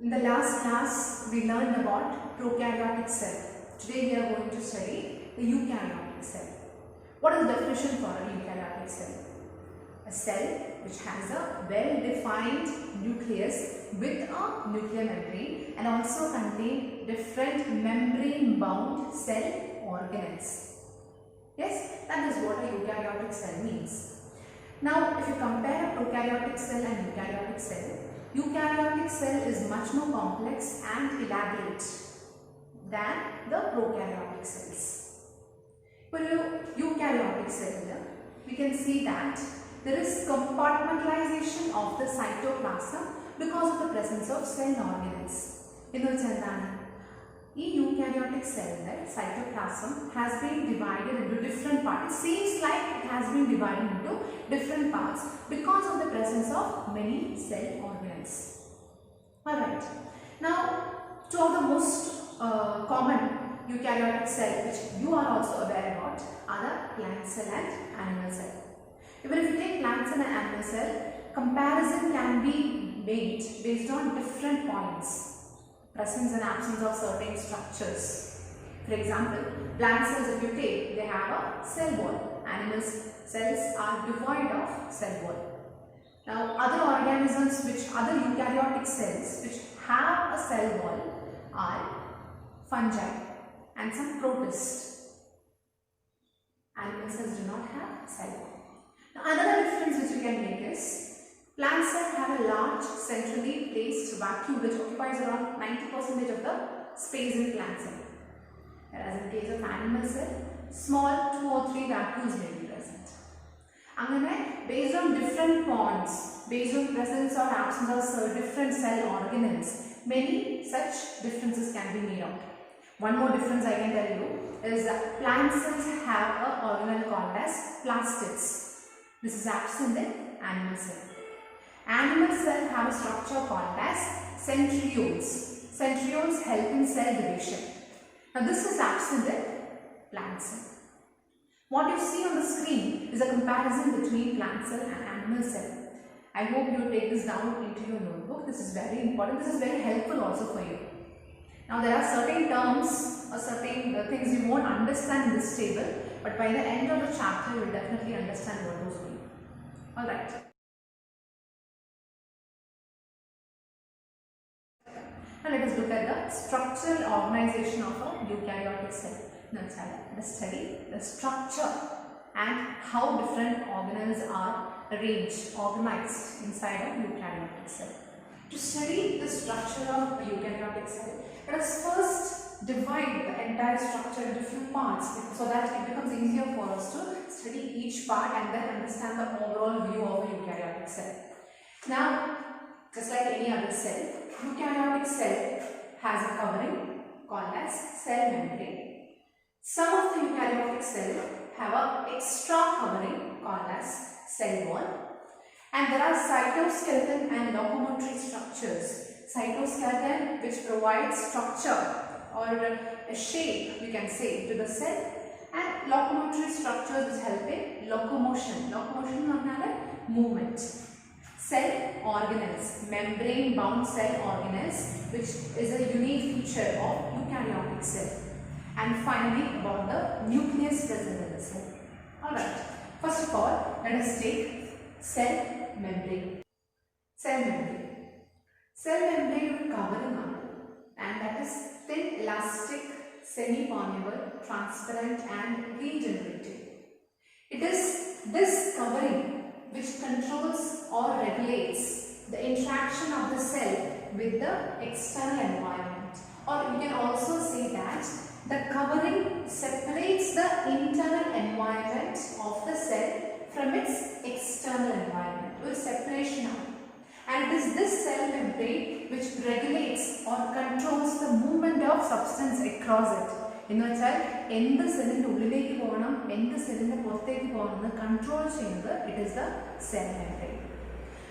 In the last class, we learned about prokaryotic cell. Today we are going to study the eukaryotic cell. What is the definition for a eukaryotic cell? A cell which has a well-defined nucleus with a nuclear membrane and also contain different membrane-bound cell organelles. Yes, that is what a eukaryotic cell means. Now, if you compare a prokaryotic cell and eukaryotic cell is much more complex and elaborate than the prokaryotic cells. For a eukaryotic cell, we can see that there is compartmentalization of the cytoplasm because of the presence of cell organelles. In eukaryotic cell, cytoplasm has been divided into different parts. It seems like it has been divided into different parts because of the presence of many cell organelles. Alright. Now, two of the most common eukaryotic cell which you are also aware about are the plant cell and animal cell. Even if you take plant cell and animal cell, comparison can be made based on different points. Presence and absence of certain structures. For example, plant cells, if you take, they have a cell wall. Animal cells are devoid of cell wall. Now, other organisms other eukaryotic cells which have a cell wall are fungi and some protists. Animal cells do not have cell wall. Now, another difference which we can make is plant cells have a large centrally placed vacuole which occupies around 90% of the space in plant cell. Whereas in case of animal cell, small 2 or 3 vacuoles may be present. And based on different points, based on presence or absence of different cell organelles, many such differences can be made out. One more difference I can tell you is that plant cells have an organelle called as plastids. This is absent in animal cell. Animal cells have a structure called as centrioles. Centrioles help in cell division. Now this is absent in plant cell. What you see on the screen is a comparison between plant cell and animal cell. I hope you take this down into your notebook. This is very important. This is very helpful also for you. Now there are certain terms or certain things you won't understand in this table, but by the end of the chapter you will definitely understand what those mean. Alright. Now let us look at the structural organization of a eukaryotic cell. Now let us study the structure and how different organelles are arranged, organized inside a eukaryotic cell. To study the structure of a eukaryotic cell, let us first divide the entire structure into few parts so that it becomes easier for us to study each part and then understand the overall view of a eukaryotic cell. Now, just like any other cell, eukaryotic cell has a covering called as cell membrane. Some of the eukaryotic cells have an extra covering called as cell wall. And there are cytoskeleton and locomotory structures. Cytoskeleton which provides structure or a shape, you can say, to the cell, and locomotory structures which help in locomotion. Locomotion is movement. Cell organelles, membrane-bound cell organelles, which is a unique feature of eukaryotic cell. And finally, about the nucleus present in the cell. Alright, first of all, let us take cell membrane. Cell membrane. Cell membrane will cover a number, and that is thin, elastic, semi-permeable, transparent and regenerative. It is this covering which controls or regulates the interaction of the cell with the external environment. Or you can also say that the covering separates the internal environment of the cell from its external environment, or separation out. And it is this cell membrane which regulates or controls the movement of substance across it. In other words, in the cell ullilekku poganam, in the cell purathekku poganam control cheyyunnathu, it is the cell membrane.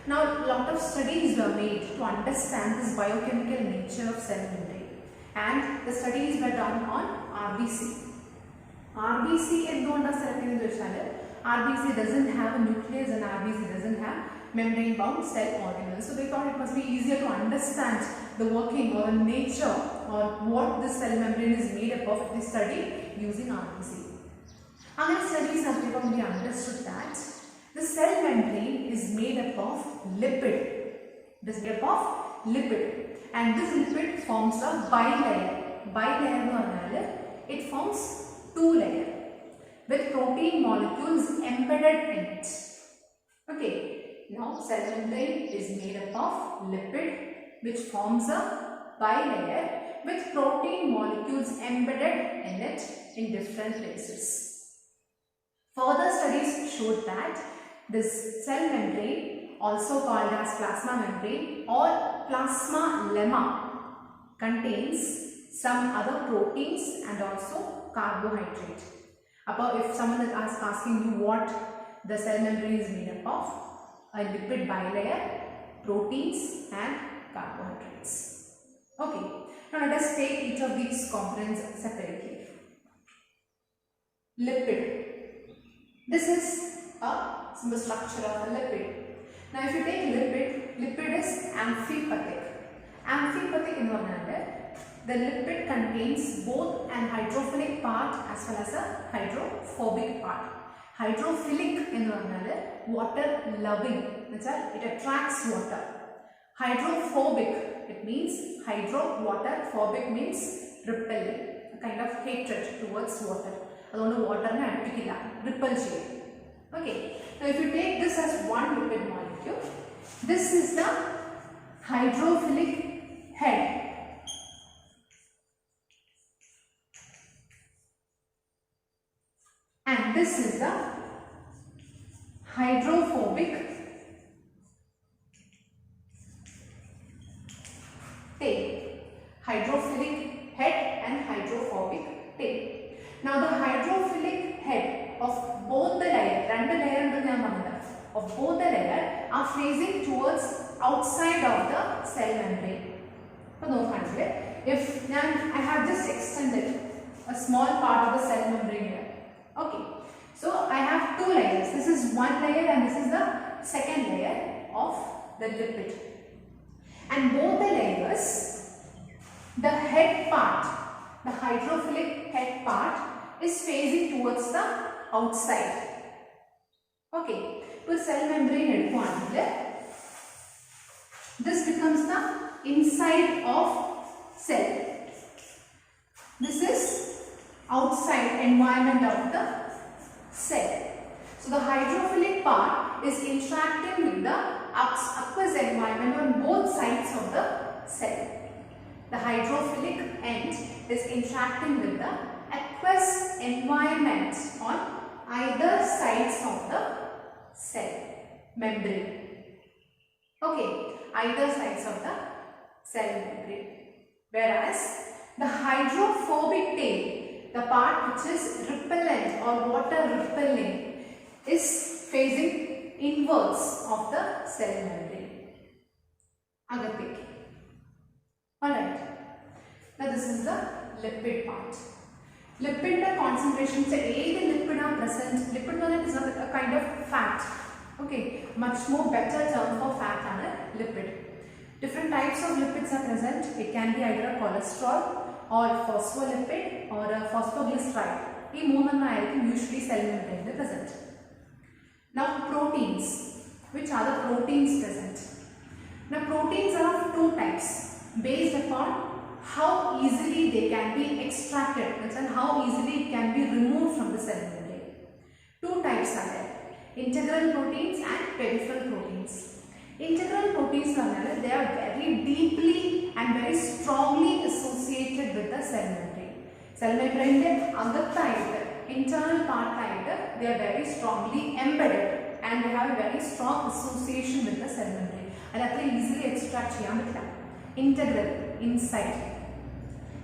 Now, a lot of studies were made to understand this biochemical nature of cell membrane, and the studies were done on RBC. RBC endukonda select cheyunnathu RBC doesn't have a nucleus and RBC doesn't have membrane bound cell organelles. So they thought it must be easier to understand the working or the nature or what this cell membrane is made up of if they study using RBC. Our studies have become understood that the cell membrane is made up of lipid. It is made up of lipid, and this lipid forms a bilayer. Bilayer, it forms two layers with protein molecules embedded in it. Okay, now cell membrane is made up of lipid which forms a bilayer with protein molecules embedded in it in different places. Further studies showed that this cell membrane, also called as plasma membrane or plasma lemma, contains some other proteins and also carbohydrate. If someone is asking you what the cell membrane is made up of, a lipid bilayer, proteins and carbohydrates. Okay, now let us take each of these components separately. Lipid. This is a simple structure of a lipid. Now if you take lipid is amphipathic. Amphipathic in the lipid contains both an hydrophilic part as well as a hydrophobic part. Hydrophilic in water loving, it attracts water. Hydrophobic, it means hydro water, phobic means repelling, a kind of hatred towards water. Water repulsion. Okay, now if you take this as one lipid molecule, this is the hydrophilic head. And this is the hydrophobic tail. Hydrophilic head and hydrophobic tail. Now the hydrophilic head of both the layers, of both the layers are facing towards outside of the cell membrane. If I have just extended a small part of the cell membrane here. Okay, so I have two layers. This is one layer and this is the second layer of the lipid. And both the layers, the head part, the hydrophilic head part is facing towards the outside. Okay, so cell membrane this becomes the inside of cell. This is outside environment of the cell. So the hydrophilic part is interacting with the aqueous environment on both sides of the cell. The hydrophilic end is interacting with the aqueous environment on either sides of the cell membrane. Okay, either sides of the cell membrane. Whereas the hydrophobic tail, the part which is repellent or water repelling, is facing inwards of the cell membrane. Agape. Alright. Now this is the lipid part. Lipid concentration, say lipid are present. Lipid is a kind of fat. Okay, much more better term for fat than a lipid. Different types of lipids are present. It can be either a cholesterol or phospholipid or a phosphoglyceride. These three usually cell membrane present. Now proteins. Which are the proteins present? Now proteins are of two types based upon how easily they can be extracted and how easily it can be removed from the cell membrane. Two types are there: integral proteins and peripheral proteins. Integral proteins are they are very deeply and very strongly associated with the cell membrane. Cell membrane internal part they are very strongly embedded and they have a very strong association with the cell membrane. And easily extract integral inside.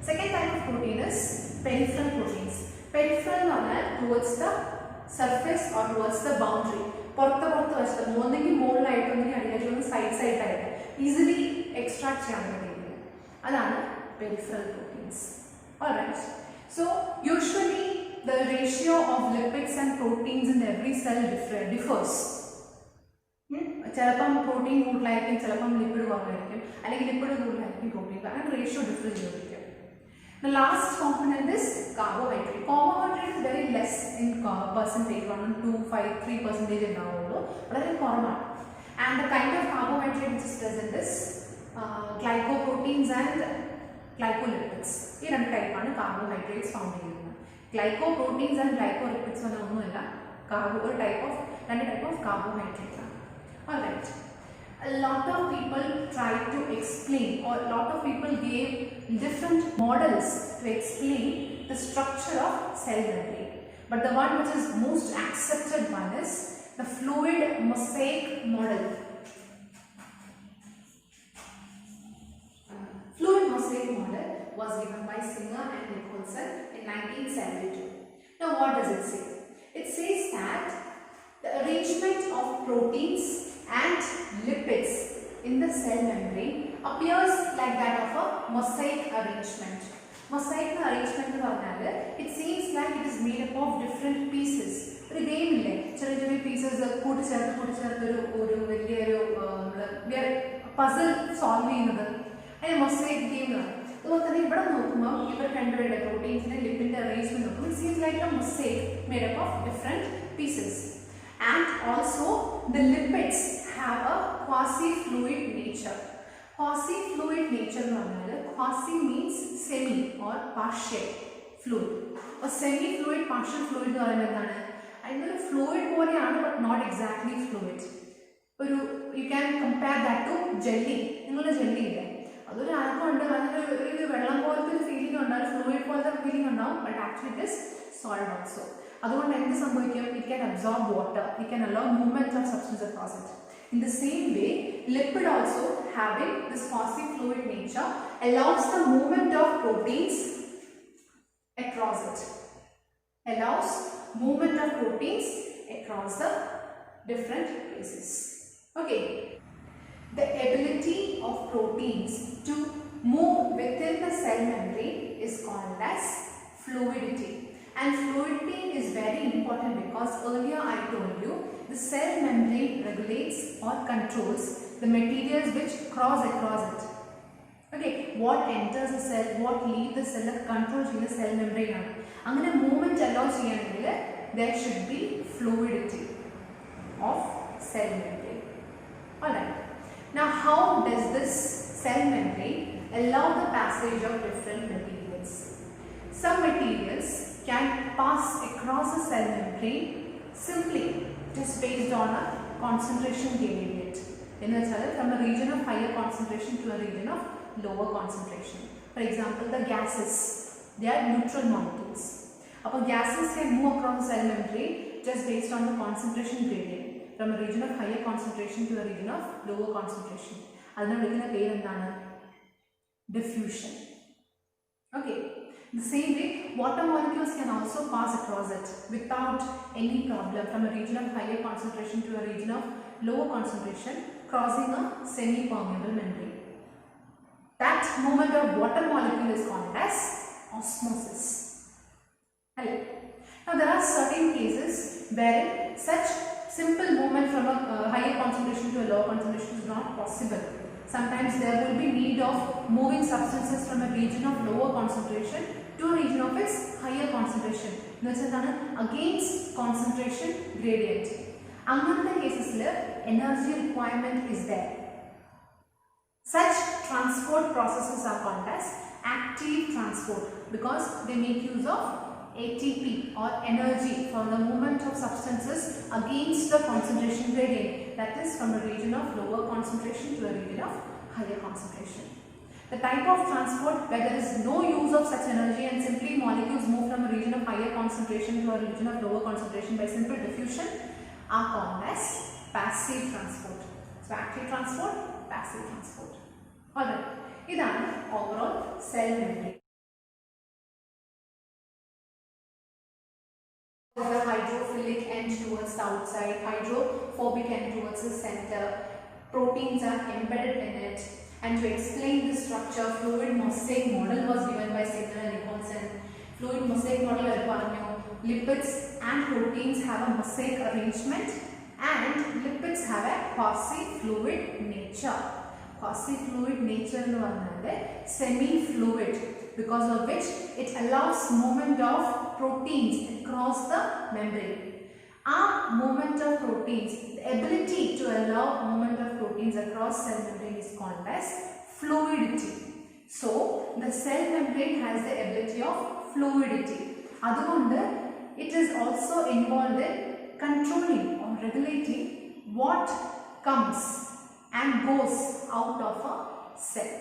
Second type of protein is peripheral proteins. Peripheral are towards the surface or towards the boundary. Easily extract peripheral proteins. Alright. So usually the ratio of lipids and proteins in every cell differs. ചിലപ്പം protein കൂടുതലായിരിക്കും, ചിലപ്പം lipid കുറവായിരിക്കും, അല്ലെങ്കിൽ lipid കൂടുതലായിരിക്കും protein, അങ്ങനെ ratio differ ചെയ്തിരിക്കും. The last component is carbohydrate. Carbohydrate is very less in percentage, 1, 2, 5, 3% ഉണ്ടാവുള്ളൂ, വളരെ കുറവാണ്. And the kind of carbohydrate which is present is glycoproteins and glycolipids. ഈ രണ്ട് ടൈപ്പാണ് കാർബോഹൈഡ്രേറ്റ്സ് ഫൗണ്ട് ചെയ്യുന്നത്. ഗ്ലൈക്കോപ്രോട്ടീൻസ് ആൻഡ് ഗ്ലൈക്കോലിപ്പിഡ്സ് ഒന്നുമില്ല, രണ്ട് ടൈപ്പ് ഓഫ് കാർബോഹൈഡ്രേറ്റ് ആണ്. Alright. A lot of people tried to explain, or a lot of people gave different models to explain the structure of cell membrane. But the one which is most accepted one is the fluid mosaic model. Fluid mosaic model was given by Singer and Nicholson in 1972. Now what does it say? It says that the arrangement of proteins and lipids in the cell membrane appears like that of a mosaic arrangement. Mosaic arrangement എന്ന് പറഞ്ഞാൽ it seems like it is made up of different pieces. ഒരു game ഇല്ലേ, ചെറിയ ചെറിയ pieces കൂട്ടിച്ചേർത്ത് ഒരു വലിയൊരു puzzle solve ചെയ്യുന്നത്, അതിന് മൊസൈക് ഗെയിം എന്ന് പറയും. അതുപോലെ തന്നെ ഇവിടെ നോക്കുമ്പോൾ ഇവർ രണ്ടുപേരുടെ പ്രോട്ടീൻസിന്റെ ലിപ്പിഡിന്റെ അറേഞ്ച്മെന്റ് നോക്കുമ്പോൾ it seems like a mosaic made up of different pieces. And also the lipids have a quasi-fluid nature. Quasi-fluid nature എന്ന് പറഞ്ഞാൽ quasi means semi or partial fluid. A semi-fluid, partial fluid എന്ന് പറയുന്നത് എന്താണ്? അതിനൊരു fluid പോലെയാണ്, but not exactly fluid. You can compare that to jelly. നിങ്ങളുടെ jelly ഇല്ലേ, അതൊരു ആൽക്കമുണ്ട്, അതിനൊരു വെള്ളം പോലത്തെ ഒരു ഫീലിംഗ് ഉണ്ടാവും, ഫ്ലൂയിഡ് പോലത്തെ ഫീലിംഗ് ഉണ്ടാവും, but actually it is solid also. അതുകൊണ്ട് എന്ത് സംഭവിക്കും? It can absorb water, it can allow movement of substance across it. In the same way, lipid also having this quasi-fluid nature allows the movement of proteins across it. Allows movement of proteins across the different places. Okay. The ability of proteins to move within the cell membrane is called as fluidity. And fluidity is very important because earlier I told you the cell membrane regulates or controls the materials which cross across it. Okay, what enters the cell, what leaves the cell, controls the cell membrane. Angane movement allow cheyanengil there should be fluidity of cell membrane. Alright. Now how does this cell membrane allow the passage of different materials? Some materials can pass across the cell membrane simply just based on a concentration gradient. From a region of higher concentration to a region of lower concentration. For example, the gases, they are neutral molecules. Upon gases can move across the cell membrane just based on the concentration gradient from a region of higher concentration to a region of lower concentration. Diffusion. Okay. The same way, water molecules can also pass across it without any problem from a region of higher concentration to a region of lower concentration, crossing a semi-permeable membrane. That movement of water molecule is called as osmosis. Hello. Now there are certain cases where such simple movement from a higher concentration to a lower concentration is not possible. Sometimes there will be need of moving substances from a region of lower concentration to a region of its higher concentration. This is against concentration gradient. Among cases, energy requirement is there. Such transport processes are called as active transport because they make use of ATP or energy for the movement of substances against the concentration gradient, that is from a region of lower concentration to a region of higher concentration. The type of transport where there is no use of such energy and simply molecules move from a region of higher concentration to a region of lower concentration by simple diffusion are called as passive transport. So active transport, passive transport. Alright, this is overall cell membrane. The hydrophilic end towards the outside, hydrophobic end towards the center. Proteins are embedded in it. And to explain the structure, fluid mosaic model was given by Singer and Nicholson. Fluid mosaic model lipids and proteins have a mosaic arrangement and lipids have a quasi-fluid nature. Quasi-fluid nature എന്ന് പറഞ്ഞാൽ semi-fluid, because of which it allows movement of proteins across the membrane. Our movement of proteins, the ability to allow movement of proteins across cell membrane is called as fluidity. So the cell membrane has the ability of fluidity. അതുകൊണ്ട് it is also involved in controlling or regulating what comes and goes out of a cell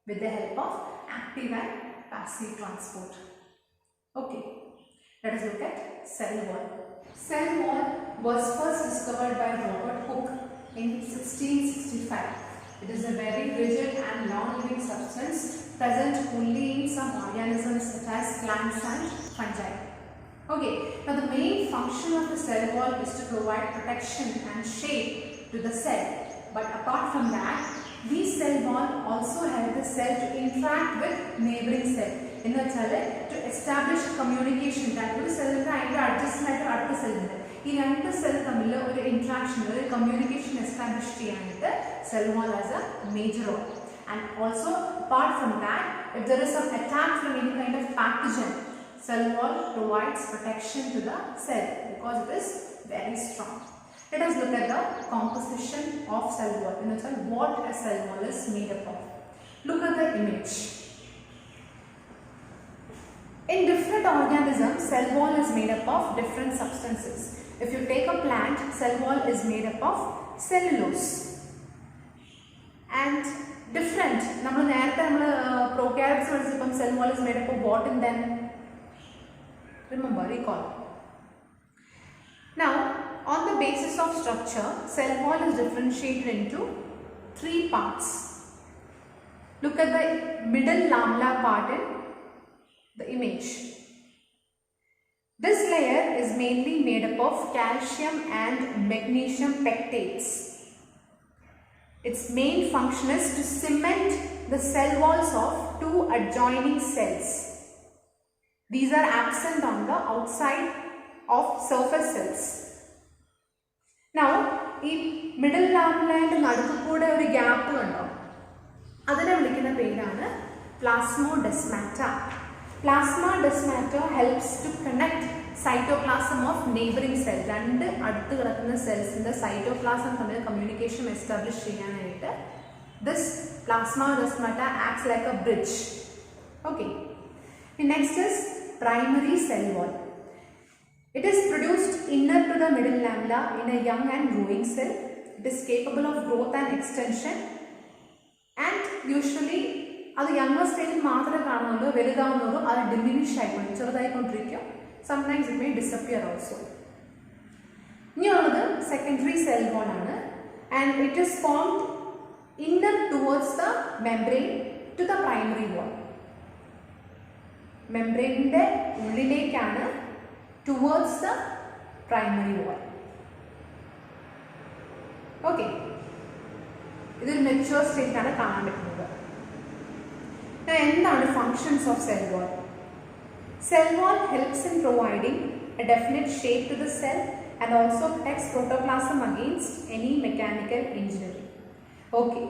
with the help of active and passive transport. Okay, let us look at cell wall. Cell wall was first discovered by Robert Hooke in 1665. It is a very rigid and long-living substance present only in some organisms such as plants and fungi. Okay, now the main function of the cell wall is to provide protection and shape to the cell. But apart from that, these cell wall also help the cell to interact with neighboring cell. In the cell, to establish communication. That one cell is adjacent to other cell. In another cell, there interaction, communication established. The cell wall has a major role. And also, apart from that, if there is some attack from any kind of pathogen, cell wall provides protection to the cell because it is very strong. Let us look at the composition of cell wall. In the cell, what a cell wall is made up of. Look at the image. In different organisms, cell wall is made up of different substances. If you take a plant, cell wall is made up of cellulose. And different. Prokaryotes, cell wall is made up of what in them? Remember, recall. Now, on the basis of structure, cell wall is differentiated into 3 parts. Look at the middle lamella part in the image. This layer is mainly made up of calcium and magnesium pectates. Its main function is to cement the cell walls of 2 adjoining cells. These are absent on the outside of surface cells. Now, in middle lamella and nadukku kude oru gap undu. Adine vilikkunna perana plasmodesmata. Plasmodesmata helps to connect cytoplasm of neighboring cells. Rendu aduthu kidakkuna cells in the cytoplasm thamil communication establish cheyanayittu this plasmodesmata acts like a bridge. Okay. Next is primary cell wall. It is produced inner to the middle lamella in a young and growing cell. It is capable of growth and extension, and usually the younger stage diminish. Sometimes it may disappear also. Now, secondary cell wall, and it is formed inner towards the membrane to the primary wall. Membrane ullilekana towards the primary wall. Okay, this is mature state. Now, what are functions of cell wall? Cell wall helps in providing a definite shape to the cell and also protects protoplasm against any mechanical injury. Okay,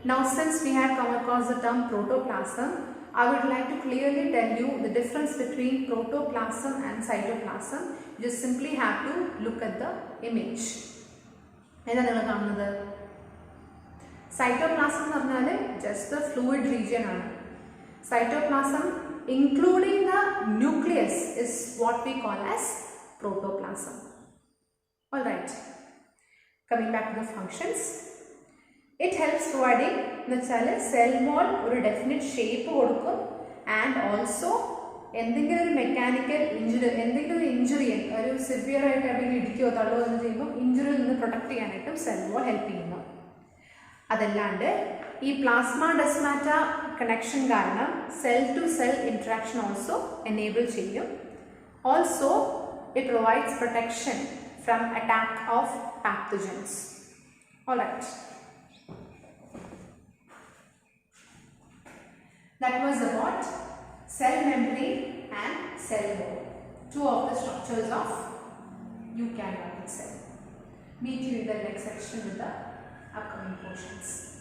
now since we have come across the term protoplasm, I would like to clearly tell you the difference between protoplasm and cytoplasm. You just simply have to look at the image. Cytoplasm is just the fluid region. Cytoplasm, including the nucleus, is what we call as protoplasm. Alright, coming back to the functions. It helps providing the cell wall or a definite shape and also mechanical injury, severe injury protect cell wall helping. This plasmodesmata connection cell to cell interaction also enable cheyum. Also, it provides protection from attack of pathogens. Alright. That was about cell membrane and cell wall, 2 of the structures of eukaryotic cell. Meet you in the next section with the upcoming portions.